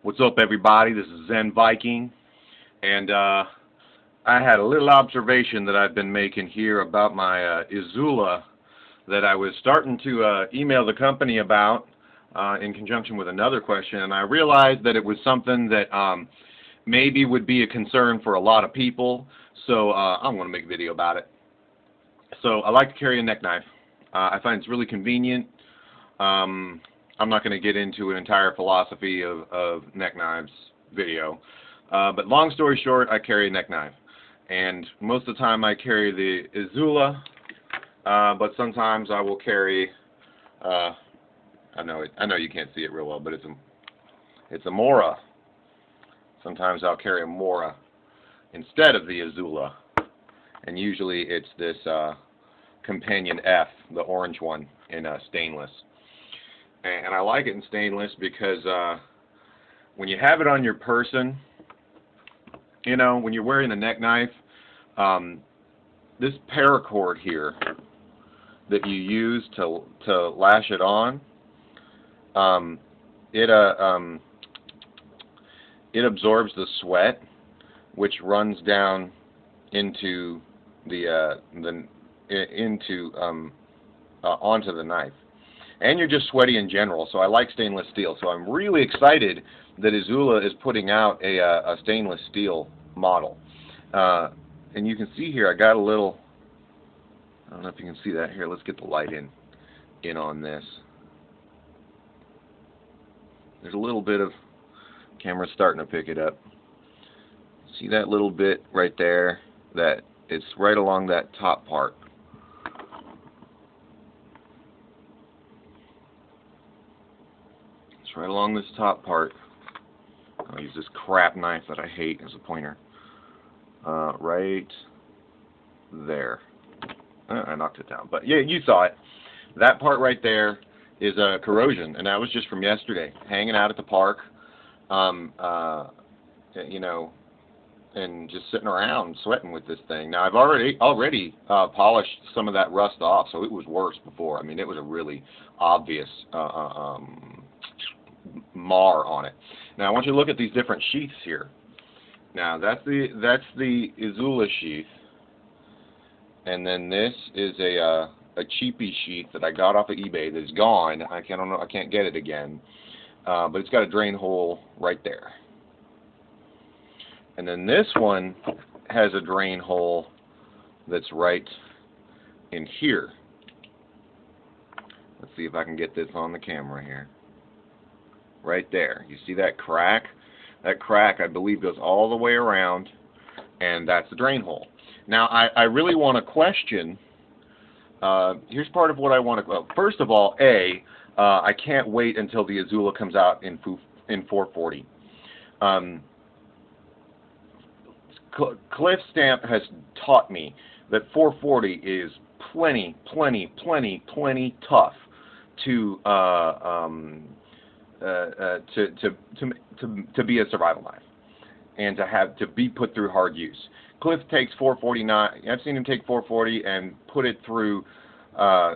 What's up, everybody? This is Zen Viking, and I had a little observation that I've been making here about my Izula that I was starting to email the company about in conjunction with another question, and I realized that it was something that maybe would be a concern for a lot of people, so I'm going to make a video about it. So I like to carry a neck knife. I find it's really convenient. I'm not going to get into an entire philosophy of neck knives video, but long story short, I carry a neck knife, and most of the time I carry the Izula, but sometimes I will carry. I know you can't see it real well, but it's a Mora. Sometimes I'll carry a Mora instead of the Izula, and usually it's this Companion F, the orange one in stainless. And I like it in stainless because when you have it on your person, you know, when you're wearing a neck knife, this paracord here that you use to lash it on, it absorbs the sweat, which runs down into onto the knife. And you're just sweaty in general, so I like stainless steel. So I'm really excited that Izula is putting out a stainless steel model. And you can see here, I got a little, I don't know if you can see that here. Let's get the light in on this. There's a little bit of, camera's starting to pick it up. See that little bit right there? That it's right along that top part. Right along this top part. I'll use this crap knife that I hate as a pointer. Right there. I knocked it down. But yeah, you saw it. That part right there is corrosion, and that was just from yesterday. Hanging out at the park, you know, and just sitting around sweating with this thing. Now I've already polished some of that rust off, so it was worse before. I mean, it was a really obvious mar on it. Now I want you to look at these different sheaths here. Now that's the Izula sheath, and then this is a cheapy sheath that I got off of eBay that's gone. I can't get it again, but it's got a drain hole right there. And then this one has a drain hole that's right in here. Let's see if I can get this on the camera here. Right there. You see that crack? That crack, I believe, goes all the way around, and that's the drain hole. Now, I really want to question, here's part of what I want to, well, first of all, I can't wait until the Izula comes out in 440. Cliff Stamp has taught me that 440 is plenty tough to be a survival knife and to be put through hard use. Cliff takes 449. I've seen him take 440 and put it through,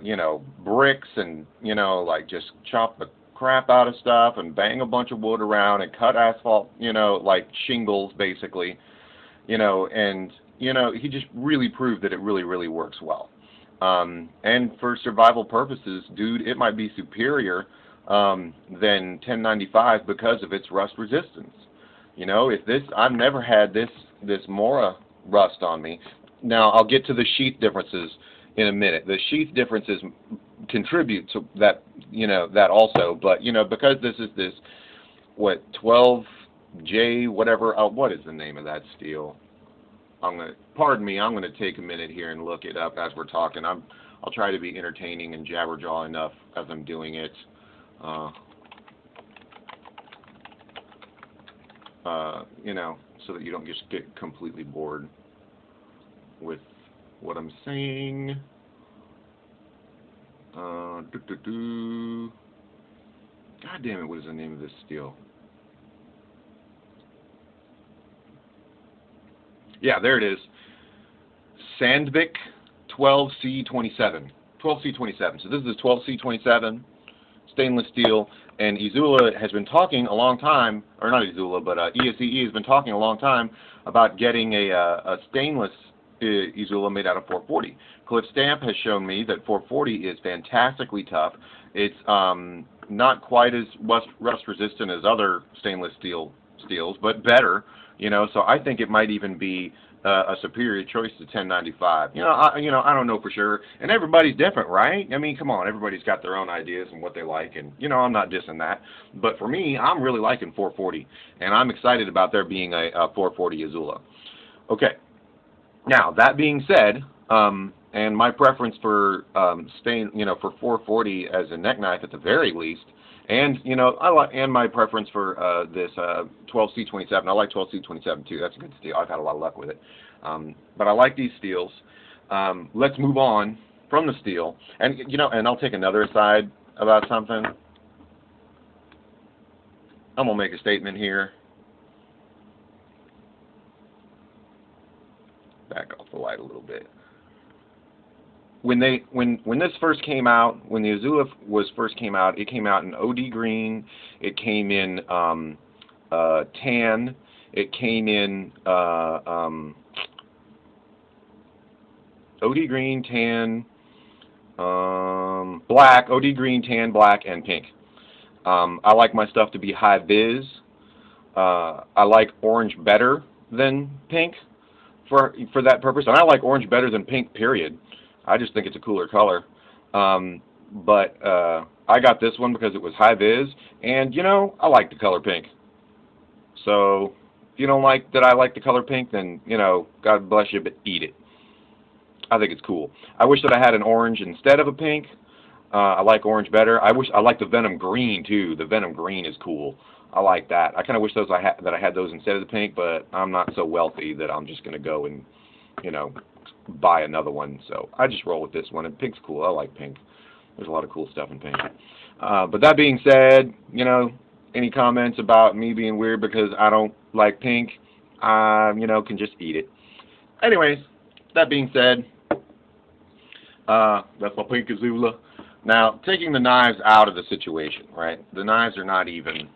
you know, bricks and, you know, like just chop the crap out of stuff and bang a bunch of wood around and cut asphalt, you know, like shingles basically, you know, and you know, he just really proved that it really works well. And for survival purposes, dude, it might be superior than 1095 because of its rust resistance. You know, I've never had this Mora rust on me. Now I'll get to the sheath differences in a minute. The sheath differences contribute to that, you know, that also. But you know, because this is this 12J whatever. What is the name of that steel? Pardon me. I'm gonna take a minute here and look it up as we're talking. I'll try to be entertaining and jabberjaw enough as I'm doing it. You know, so that you don't just get completely bored with what I'm saying. God damn it, what is the name of this steel? Yeah, there it is. Sandvik 12C27. 12C27. So this is 12C27, stainless steel, and Izula has been talking a long time, or not Izula, but ESEE has been talking a long time about getting a stainless Izula made out of 440. Cliff Stamp has shown me that 440 is fantastically tough. It's not quite as rust resistant as other stainless steels, but better. So I think it might even be a superior choice to 1095. I don't know for sure, and everybody's different, right? I mean, come on, everybody's got their own ideas and what they like, and I'm not dissing that. But for me, I'm really liking 440, and I'm excited about there being a 440 Izula. Okay. Now that being said, and my preference for for 440 as a neck knife at the very least, and and my preference for this 12C27. I like 12C27 too. That's a good steel. I've had a lot of luck with it. But I like these steels. Let's move on from the steel, and and I'll take another aside about something. I'm gonna make a statement here. Back off the light a little bit. When this first came out, when the Izula first came out, it came out in OD green. It came in tan. It came in OD green, tan, black. OD green, tan, black, and pink. I like my stuff to be high vis. I like orange better than pink for that purpose, and I like orange better than pink, period. I just think it's a cooler color. But I got this one because it was high vis, and I like the color pink. So if you don't like that I like the color pink, then God bless you, but eat it. I think it's cool. I wish that I had an orange instead of a pink. I like orange better. I like the Venom green too. The Venom green is cool. I like that. I kind of wish that I had those instead of the pink, but I'm not so wealthy that I'm just going to go and buy another one. So I just roll with this one. And pink's cool. I like pink. There's a lot of cool stuff in pink. But that being said, any comments about me being weird because I don't like pink, can just eat it. Anyways, that being said, that's my pink Izula. Now, taking the knives out of the situation, right? The knives are not even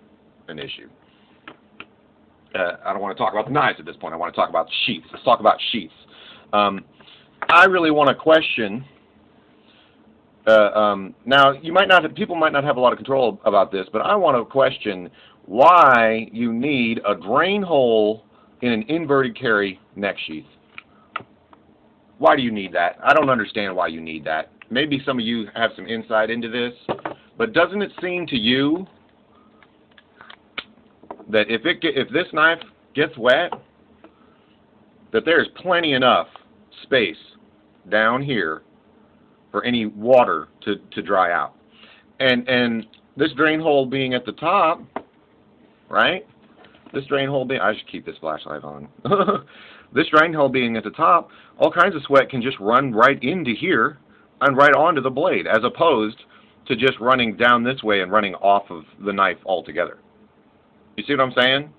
an issue. I don't want to talk about the knives at this point. I want to talk about sheaths. Let's talk about sheaths. I really want to question. Now, people might not have a lot of control about this, but I want to question why you need a drain hole in an inverted carry neck sheath. Why do you need that? I don't understand why you need that. Maybe some of you have some insight into this, but doesn't it seem to you that if this knife gets wet, that there's plenty enough space down here for any water to dry out, and this drain hole being at the top, right? This drain hole being, I should keep this flashlight on. This drain hole being at the top, all kinds of sweat can just run right into here and right onto the blade, as opposed to just running down this way and running off of the knife altogether. You see what I'm saying?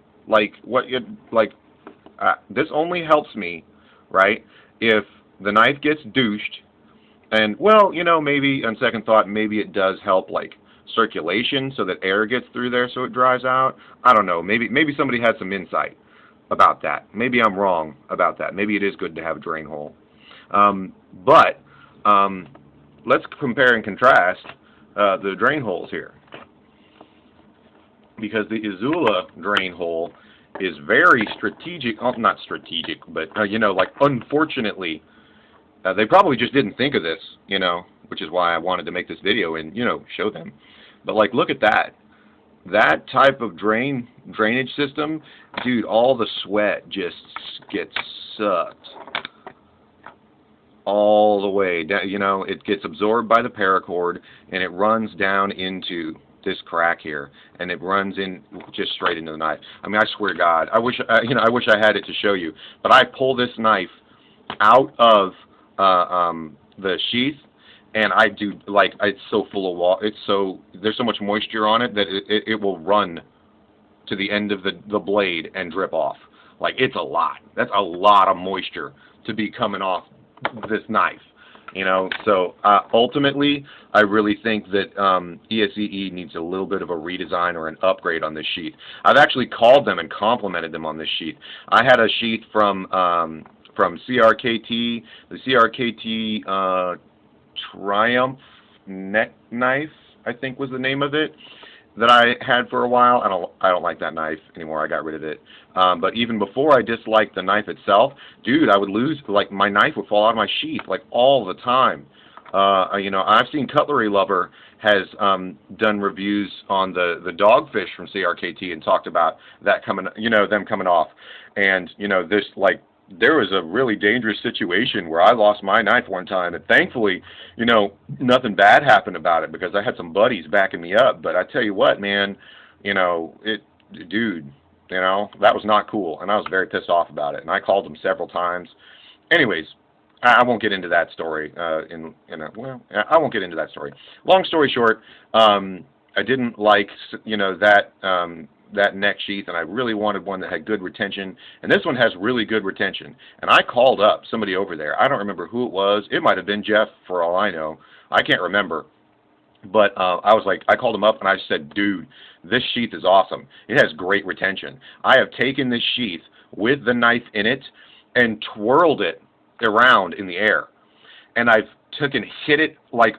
This only helps me, right, if the knife gets douched, and maybe on second thought, maybe it does help circulation so that air gets through there so it dries out. I don't know. Maybe somebody had some insight about that. Maybe I'm wrong about that. Maybe it is good to have a drain hole. But let's compare and contrast the drain holes here, because the Izula drain hole is very strategic. Oh, not strategic, but unfortunately, they probably just didn't think of this, which is why I wanted to make this video and show them. But look at that. That type of drainage system, dude, all the sweat just gets sucked all the way down. It gets absorbed by the paracord and it runs down into this crack here, and it runs in just straight into the knife. I mean, I swear to God, I wish I had it to show you. But I pull this knife out of the sheath, and I do it's so full of water. There's so much moisture on it that it will run to the end of the blade and drip off. It's a lot. That's a lot of moisture to be coming off this knife. You know, so ultimately, I really think that ESEE needs a little bit of a redesign or an upgrade on this sheath. I've actually called them and complimented them on this sheath. I had a sheath from CRKT, the CRKT Triumph neck knife, I think was the name of it, that I had for a while. I don't like that knife anymore. I got rid of it. But even before I disliked the knife itself, dude, I would lose, like, my knife would fall out of my sheath, like, all the time. You know, I've seen Cutlery Lover has done reviews on the dogfish from CRKT and talked about that coming, you know, them coming off. And, you know, this, like, there was a really dangerous situation where I lost my knife one time, and thankfully, you know, nothing bad happened about it because I had some buddies backing me up. But I tell you what, man, you know, dude, you know, that was not cool, and I was very pissed off about it, and I called them several times. Anyways, I won't get into that story. Well, I won't get into that story. Long story short, I didn't like, you know, that neck sheath, and I really wanted one that had good retention, and this one has really good retention. And I called up somebody over there. I don't remember who it was. It might have been Jeff, for all I know. I can't remember. But I called him up and I said, dude, this sheath is awesome. It has great retention. I have taken this sheath with the knife in it and twirled it around in the air. And I've hit it, like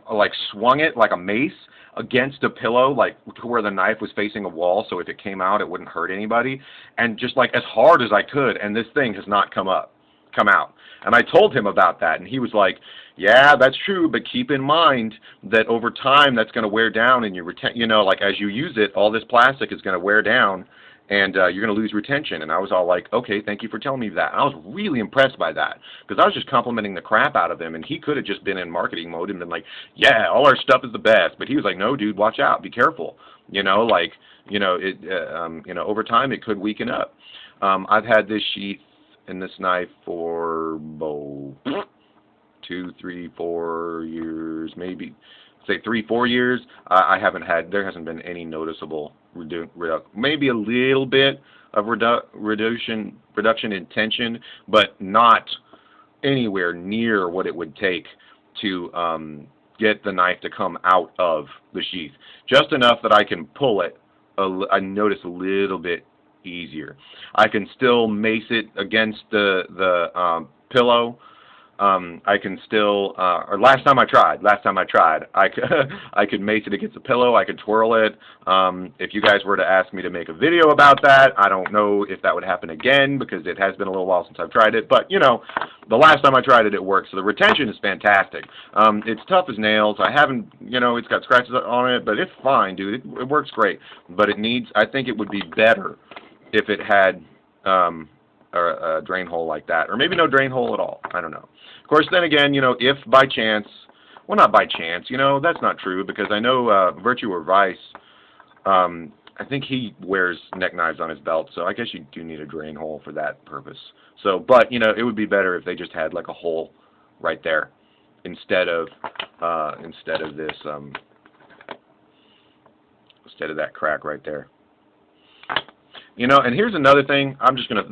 swung it like a mace against a pillow, like to where the knife was facing a wall, so if it came out, it wouldn't hurt anybody, and just like as hard as I could, and this thing has not come out. And I told him about that, and he was like, yeah, that's true, but keep in mind that over time that's going to wear down, and you know, like as you use it, all this plastic is going to wear down, and you're going to lose retention. And I was all like, okay, thank you for telling me that. And I was really impressed by that, because I was just complimenting the crap out of him, and he could have just been in marketing mode and been like, yeah, all our stuff is the best. But he was like, no, dude, watch out, be careful. You know, like, you know, you know, over time it could weaken up. I've had this sheath and this knife for 2, 3, 4 years, maybe. Say 3, 4 years. There hasn't been any noticeable maybe a little bit of reduction in tension, but not anywhere near what it would take to get the knife to come out of the sheath. Just enough that I can pull it, I notice a little bit easier. I can still mace it against the pillow. I can still, or last time I tried, I could mace it against the pillow, I could twirl it. If you guys were to ask me to make a video about that, I don't know if that would happen again, because it has been a little while since I've tried it, but, you know, the last time I tried it, it worked, so the retention is fantastic. It's tough as nails. I haven't, you know, it's got scratches on it, but it's fine, dude. It works great, but I think it would be better if it had, a drain hole like that, or maybe no drain hole at all. I don't know. Of course, then again, you know, if by chance, well, not by chance, you know, that's not true, because I know Virtue or Vice, I think he wears neck knives on his belt, so I guess you do need a drain hole for that purpose. So, but, you know, it would be better if they just had like a hole right there instead of this, instead of that crack right there. You know, and here's another thing.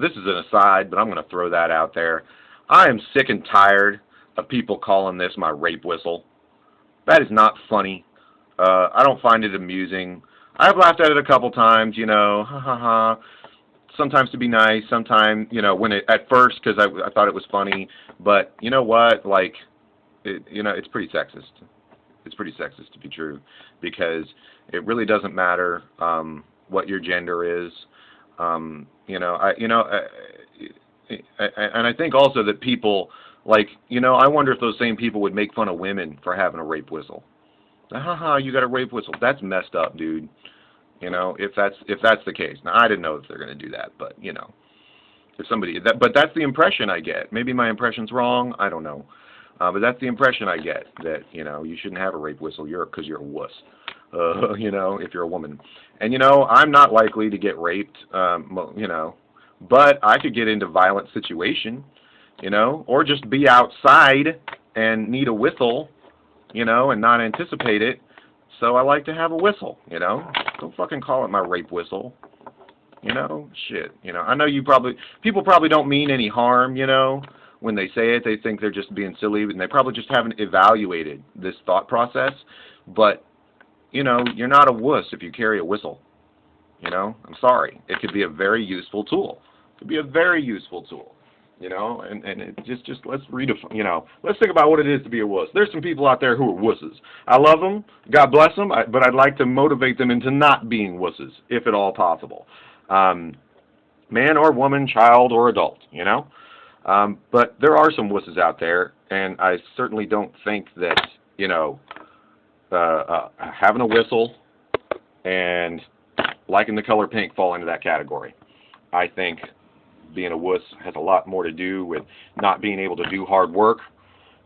This is an aside, but I'm going to throw that out there. I am sick and tired of people calling this my rape whistle. That is not funny. I don't find it amusing. I've laughed at it a couple times, you know, ha ha ha. Sometimes to be nice, sometimes, you know, at first, because I thought it was funny. But you know what? Like, you know, it's pretty sexist. It's pretty sexist to be true, because it really doesn't matter what your gender is. You know, and I think also that people, like, you know, I wonder if those same people would make fun of women for having a rape whistle. Haha, you got a rape whistle. That's messed up, dude. You know, if that's the case. Now, I didn't know if they're going to do that, but, you know, but that's the impression I get. Maybe my impression's wrong. I don't know. But that's the impression I get, that, you know, you shouldn't have a rape whistle because you're a wuss. You know, if you're a woman. And, you know, I'm not likely to get raped, you know, but I could get into a violent situation, you know, or just be outside and need a whistle, you know, and not anticipate it. So I like to have a whistle, you know. Don't fucking call it my rape whistle, you know. Shit, you know. I know people probably don't mean any harm, you know. when they say it, they think they're just being silly, and they probably just haven't evaluated this thought process. But, you know, you're not a wuss if you carry a whistle. You know, I'm sorry. It could be a very useful tool. It could be a very useful tool. You know, and it just let's redefine. You know, let's think about what it is to be a wuss. There's some people out there who are wusses. I love them. God bless them. But I'd like to motivate them into not being wusses, if at all possible. Man or woman, child or adult. You know. But there are some wusses out there, and I certainly don't think that, you know, having a whistle and liking the color pink fall into that category. I think being a wuss has a lot more to do with not being able to do hard work,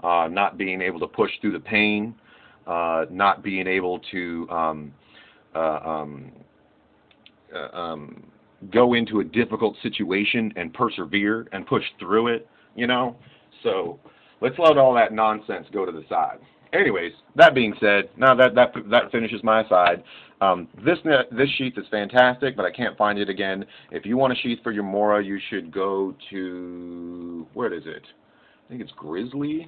not being able to push through the pain, not being able to go into a difficult situation and persevere and push through it, you know. So let's let all that nonsense go to the side. Anyways, that being said, now that finishes my side. This sheath is fantastic, but I can't find it again. If you want a sheath for your Mora, you should go to, where is it? I think it's Grizzly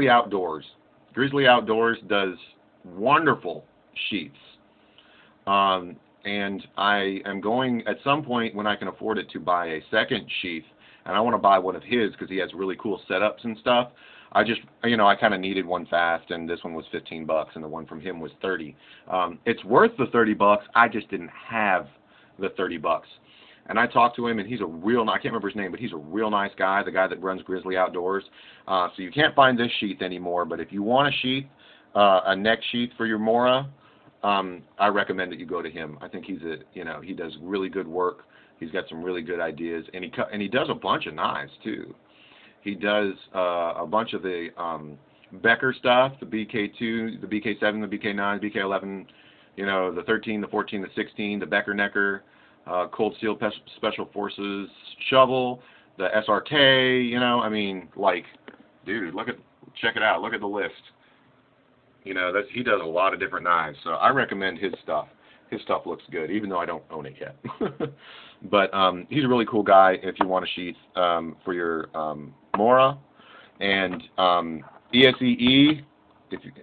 Outdoors. Grizzly Outdoors does wonderful sheaths. And I am going, at some point when I can afford it, to buy a second sheath. And I want to buy one of his because he has really cool setups and stuff. I just, you know, I kind of needed one fast, and this one was $15, and the one from him was $30. It's worth the $30. I just didn't have the $30. And I talked to him, and he's a real, I can't remember his name, but he's a real nice guy, the guy that runs Grizzly Outdoors. So you can't find this sheath anymore, but if you want a sheath, a neck sheath for your Mora, I recommend that you go to him. I think he's he does really good work. He's got some really good ideas, and he does a bunch of knives too. He does a bunch of the Becker stuff, the BK2, the BK7, the BK9, the BK11, you know, the 13, the 14, the 16, the Becker Necker, Cold Steel Special Forces shovel, the SRK. You know, I mean, like, dude, check it out. Look at the list. You know, he does a lot of different knives, so I recommend his stuff. His stuff looks good, even though I don't own it yet. But he's a really cool guy if you want a sheath for your Mora. And ESEE,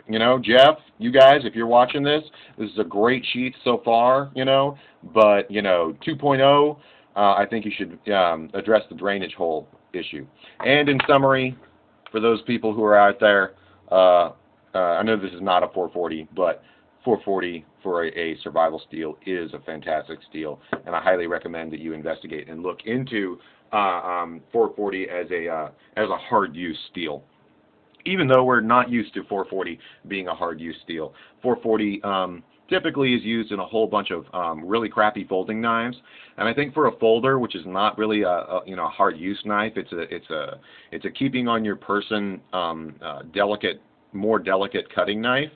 you know, Jeff, you guys, if you're watching this is a great sheath so far, you know. But, you know, 2.0, I think you should address the drainage hole issue. And in summary, for those people who are out there, I know this is not a 440, but 440 for a survival steel is a fantastic steel, and I highly recommend that you investigate and look into 440 as a hard use steel. Even though we're not used to 440 being a hard use steel, 440 typically is used in a whole bunch of really crappy folding knives, and I think for a folder, which is not really a hard use knife, it's a keeping on your person more delicate cutting knife.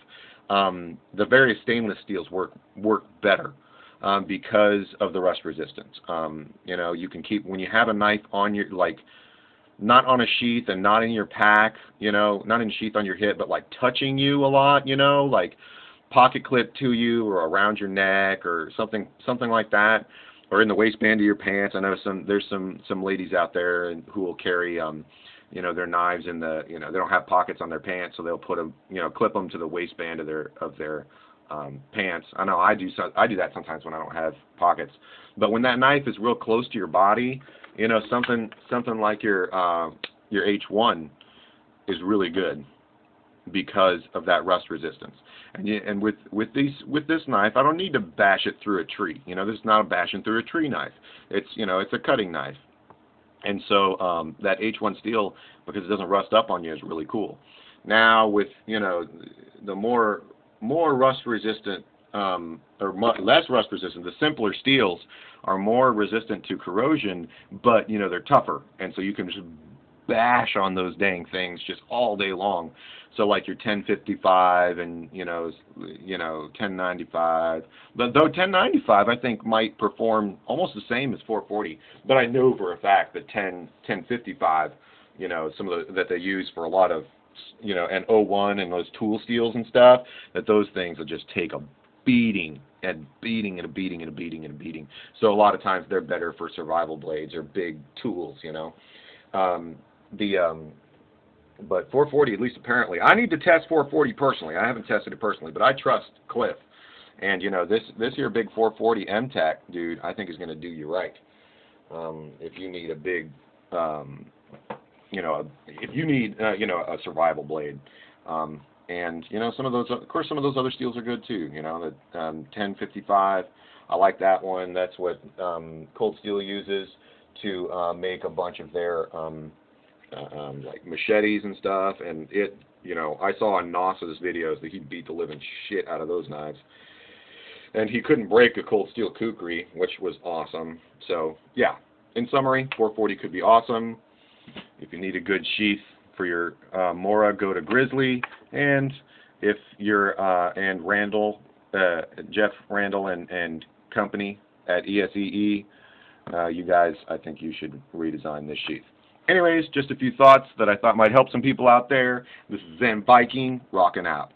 The various stainless steels work better because of the rust resistance. You know, you can keep, when you have a knife on your, like, not on a sheath and not in your pack, you know, not in sheath on your hip, but like touching you a lot, you know, like pocket clip to you or around your neck or something like that, or in the waistband of your pants. I know there's some ladies out there who will carry you know, their knives in the, you know, they don't have pockets on their pants, so they'll put them, you know, clip them to the waistband of their pants. I know I do that sometimes when I don't have pockets. But when that knife is real close to your body, you know, something like your H1 is really good because of that rust resistance. And with this knife, I don't need to bash it through a tree. You know, this is not a bashing through a tree knife. It's, you know, it's a cutting knife. And so that H1 steel, because it doesn't rust up on you, is really cool. Now with, you know, the more rust resistant less rust resistant, the simpler steels are more resistant to corrosion, but, you know, they're tougher, and so you can just bash on those dang things just all day long. So like your 1055 and you know 1095, but though 1095 I think might perform almost the same as 440, but I know for a fact that 1055, you know, some of that they use for a lot of, you know, and 01 and those tool steels and stuff, that those things will just take a beating and beating and a beating and a beating and a beating. So a lot of times they're better for survival blades or big tools, you know. But 440, at least apparently, I need to test 440 personally. I haven't tested it personally, but I trust Cliff. And you know, this here big 440 MTAC dude, I think is going to do you right. If you need a big, you know, if you need, you know, a survival blade. And you know, some of those, of course, some of those other steels are good too. You know, the 1055, I like that one. That's what Cold Steel uses to make a bunch of their like machetes and stuff. And it, you know, I saw on Nossa's videos that he beat the living shit out of those knives. And he couldn't break a Cold Steel kukri, which was awesome. So yeah, in summary, 440 could be awesome. If you need a good sheath for your Mora, go to Grizzly. And if you're and Randall, Jeff Randall and company at ESEE, you guys, I think you should redesign this sheath. Anyways, just a few thoughts that I thought might help some people out there. This is Zen Viking, rocking out.